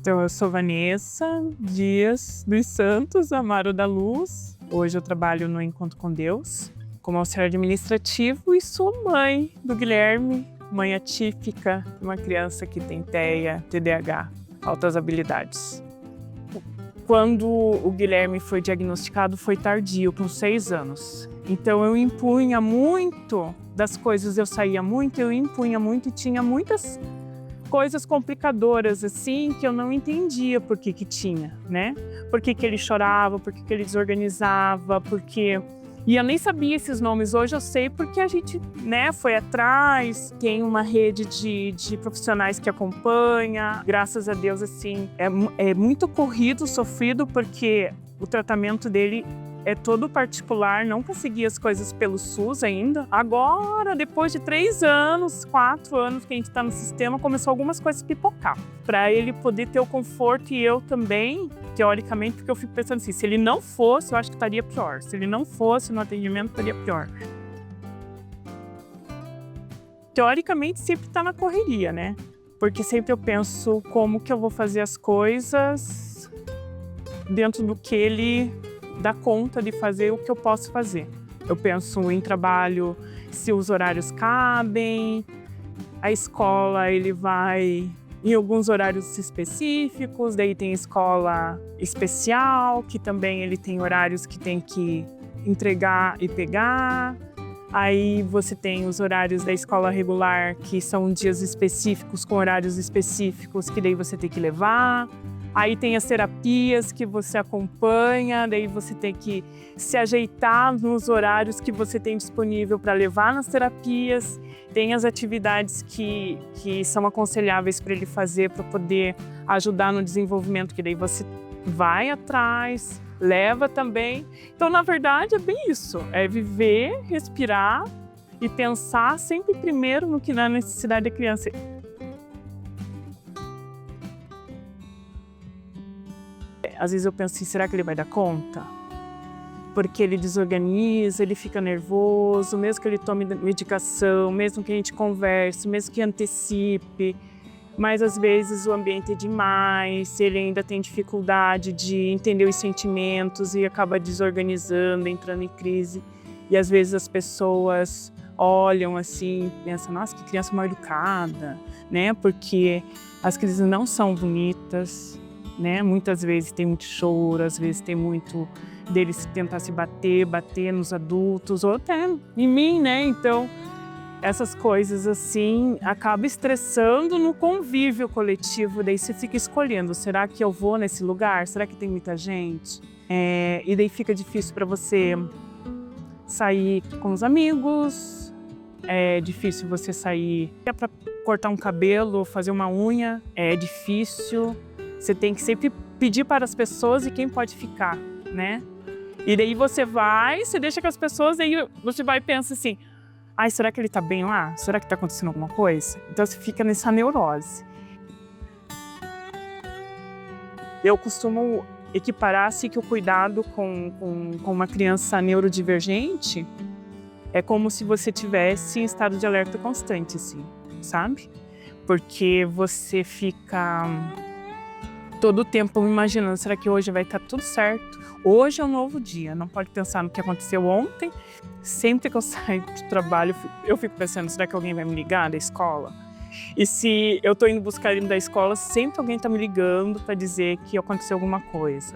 Então, eu sou Vanessa Dias dos Santos, Amaro da Luz. Hoje eu trabalho no Encontro com Deus como auxiliar administrativo e sou mãe do Guilherme, mãe atípica, uma criança que tem TEA, TDAH, altas habilidades. Quando o Guilherme foi diagnosticado foi tardio, com 6 anos. Então eu impunha muito das coisas, eu saía muito, eu impunha muito e tinha muitas coisas complicadoras assim que eu não entendia por que tinha, né? Por que ele chorava, por que ele desorganizava, porque... E eu nem sabia esses nomes, hoje eu sei porque a gente, né, foi atrás, tem uma rede de profissionais que acompanha, graças a Deus, assim, é muito corrido, sofrido, porque o tratamento dele é todo particular, não consegui as coisas pelo SUS ainda. Agora, depois de 3 anos, 4 anos que a gente está no sistema, começou algumas coisas a pipocar. Para ele poder ter o conforto e eu também, teoricamente, porque eu fico pensando assim, se ele não fosse, eu acho que estaria pior. Se ele não fosse no atendimento, estaria pior. Teoricamente, sempre está na correria, né? Porque sempre eu penso como que eu vou fazer as coisas dentro do que ele dá conta de fazer o que eu posso fazer. Eu penso em trabalho, se os horários cabem, a escola ele vai em alguns horários específicos, daí tem escola especial, que também ele tem horários que tem que entregar e pegar. Aí você tem os horários da escola regular, que são dias específicos, com horários específicos, que daí você tem que levar. Aí tem as terapias que você acompanha, daí você tem que se ajeitar nos horários que você tem disponível para levar nas terapias. Tem as atividades que são aconselháveis para ele fazer para poder ajudar no desenvolvimento, que daí você vai atrás, leva também. Então, na verdade, é bem isso, é viver, respirar e pensar sempre primeiro no que na necessidade da criança. Às vezes eu penso assim, será que ele vai dar conta? Porque ele desorganiza, ele fica nervoso, mesmo que ele tome medicação, mesmo que a gente converse, mesmo que antecipe. Mas às vezes o ambiente é demais, ele ainda tem dificuldade de entender os sentimentos e acaba desorganizando, entrando em crise. E às vezes as pessoas olham assim, pensam, nossa, que criança mal educada, né? Porque as crises não são bonitas. Né? Muitas vezes tem muito choro, às vezes tem muito deles tentar se bater nos adultos ou até em mim, né? Então, essas coisas assim acabam estressando no convívio coletivo, daí você fica escolhendo, será que eu vou nesse lugar? Será que tem muita gente? E daí fica difícil para você sair com os amigos, é difícil você sair para cortar um cabelo, fazer uma unha, é difícil. Você tem que sempre pedir para as pessoas e quem pode ficar, né? E daí você deixa com as pessoas, daí você vai e pensa assim, ai, será que ele tá bem lá? Será que tá acontecendo alguma coisa? Então você fica nessa neurose. Eu costumo equiparar assim que o cuidado com uma criança neurodivergente é como se você tivesse em estado de alerta constante, assim, sabe? Porque você fica todo o tempo imaginando, será que hoje vai estar tudo certo? Hoje é um novo dia, não pode pensar no que aconteceu ontem. Sempre que eu saio do trabalho, eu fico pensando, será que alguém vai me ligar da escola? E se eu estou indo buscar ele da escola, sempre alguém está me ligando para dizer que aconteceu alguma coisa.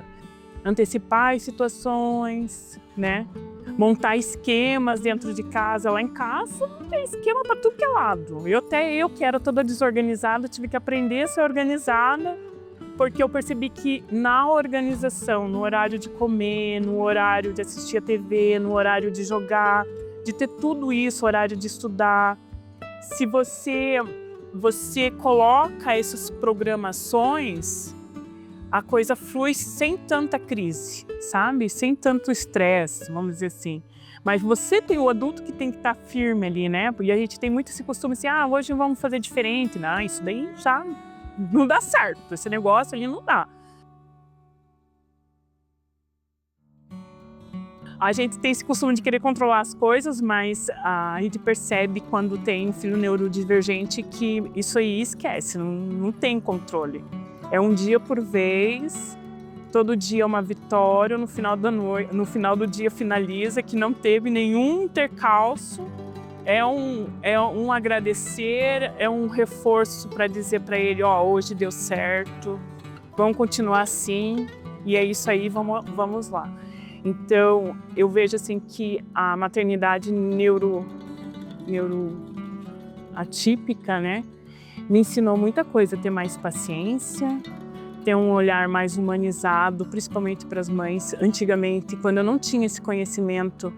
Antecipar as situações, né? Montar esquemas dentro de casa. Lá em casa tem esquema para tudo que é lado. Até eu que era toda desorganizada, tive que aprender a ser organizada, porque eu percebi que na organização, no horário de comer, no horário de assistir a TV, no horário de jogar, de ter tudo isso, horário de estudar, se você coloca essas programações, a coisa flui sem tanta crise, sabe? Sem tanto estresse, vamos dizer assim. Mas você tem o adulto que tem que estar firme ali, né? Porque a gente tem muito esse costume assim, hoje vamos fazer diferente. Não, isso daí já não dá certo, esse negócio ali não dá. A gente tem esse costume de querer controlar as coisas, mas a gente percebe quando tem um filho neurodivergente que isso aí esquece, não tem controle. É um dia por vez, todo dia é uma vitória, no final do dia finaliza que não teve nenhum intercalço. É um agradecer, é um reforço para dizer para ele, ó, hoje deu certo, vamos continuar assim, e é isso aí, vamos lá. Então, eu vejo assim que a maternidade neuroatípica, né, me ensinou muita coisa, ter mais paciência, ter um olhar mais humanizado, principalmente para as mães. Antigamente, quando eu não tinha esse conhecimento,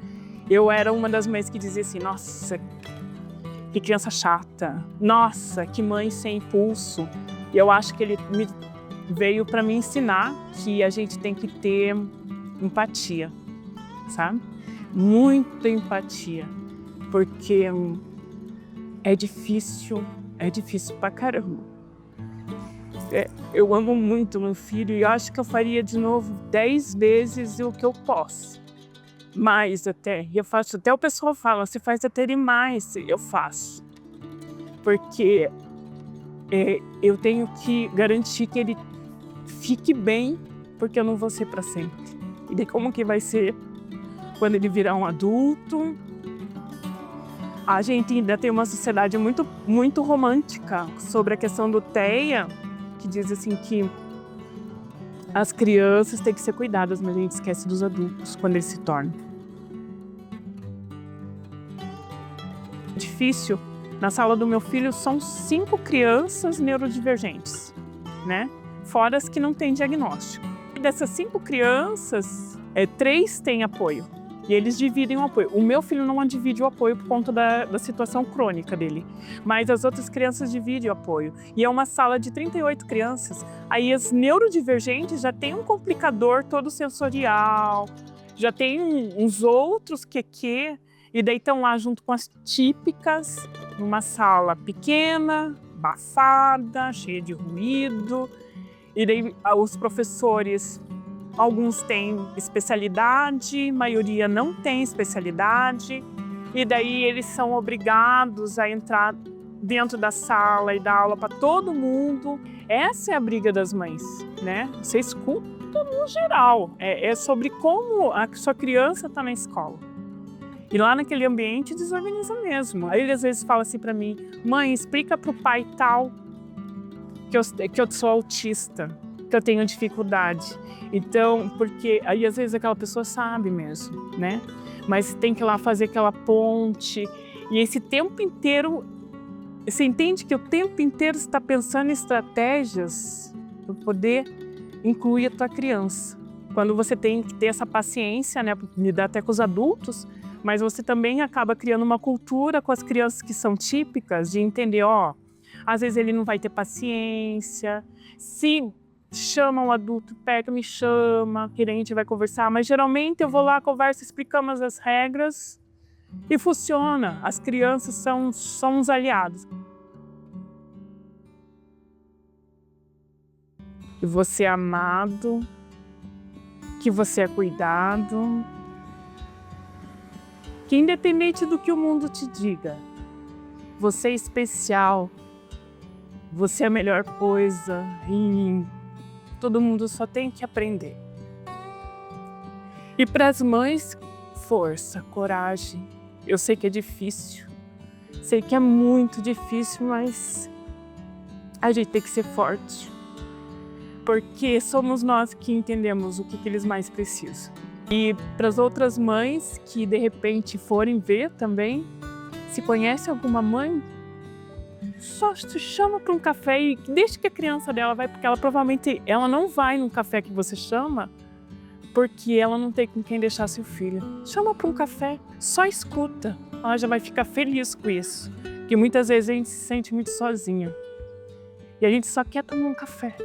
eu era uma das mães que dizia assim, nossa, que criança chata, nossa, que mãe sem impulso. E eu acho que ele veio para me ensinar que a gente tem que ter empatia, sabe? Muita empatia, porque é difícil pra caramba. Eu amo muito meu filho e acho que eu faria de novo 10 vezes o que eu posso. Mais até, eu faço, até o pessoal fala, você faz até demais, eu faço. Porque eu tenho que garantir que ele fique bem, porque eu não vou ser para sempre. E daí como que vai ser quando ele virar um adulto? A gente ainda tem uma sociedade muito, muito romântica sobre a questão do TEA, que diz assim que as crianças têm que ser cuidadas, mas a gente esquece dos adultos quando eles se tornam. Difícil. Na sala do meu filho são 5 crianças neurodivergentes, né? Fora as que não têm diagnóstico. E dessas 5 crianças, 3 têm apoio. E eles dividem o apoio. O meu filho não divide o apoio por conta da situação crônica dele. Mas as outras crianças dividem o apoio. E é uma sala de 38 crianças. Aí as neurodivergentes já têm um complicador todo sensorial, já tem uns outros QQ, e daí estão lá junto com as típicas, numa sala pequena, abafada, cheia de ruído. E daí os professores, alguns têm especialidade, maioria não tem especialidade. E daí eles são obrigados a entrar dentro da sala e dar aula para todo mundo. Essa é a briga das mães, né? Você escuta no geral. É sobre como a sua criança está na escola. E lá naquele ambiente desorganiza mesmo. Aí ele às vezes fala assim para mim, mãe, explica para o pai tal que eu sou autista, que eu tenho dificuldade. Então, porque aí às vezes aquela pessoa sabe mesmo, né? Mas tem que ir lá fazer aquela ponte. E esse tempo inteiro, você entende que o tempo inteiro você está pensando em estratégias para poder incluir a tua criança. Quando você tem que ter essa paciência, né? Lidar até com os adultos, mas você também acaba criando uma cultura com as crianças que são típicas de entender, ó, às vezes ele não vai ter paciência, se chama um adulto perto, me chama, que a gente vai conversar, mas geralmente eu vou lá, converso, explicamos as regras e funciona. As crianças são uns aliados. Que você é amado, que você é cuidado, que independente do que o mundo te diga, você é especial, você é a melhor coisa e todo mundo só tem que aprender. E para as mães, força, coragem. Eu sei que é difícil, sei que é muito difícil, mas a gente tem que ser forte. Porque somos nós que entendemos o que eles mais precisam. E para as outras mães que de repente forem ver também, se conhece alguma mãe, só se chama para um café e deixa que a criança dela vai, porque ela provavelmente não vai no café que você chama, porque ela não tem com quem deixar seu filho. Chama para um café, só escuta, ela já vai ficar feliz com isso, porque muitas vezes a gente se sente muito sozinha e a gente só quer tomar um café.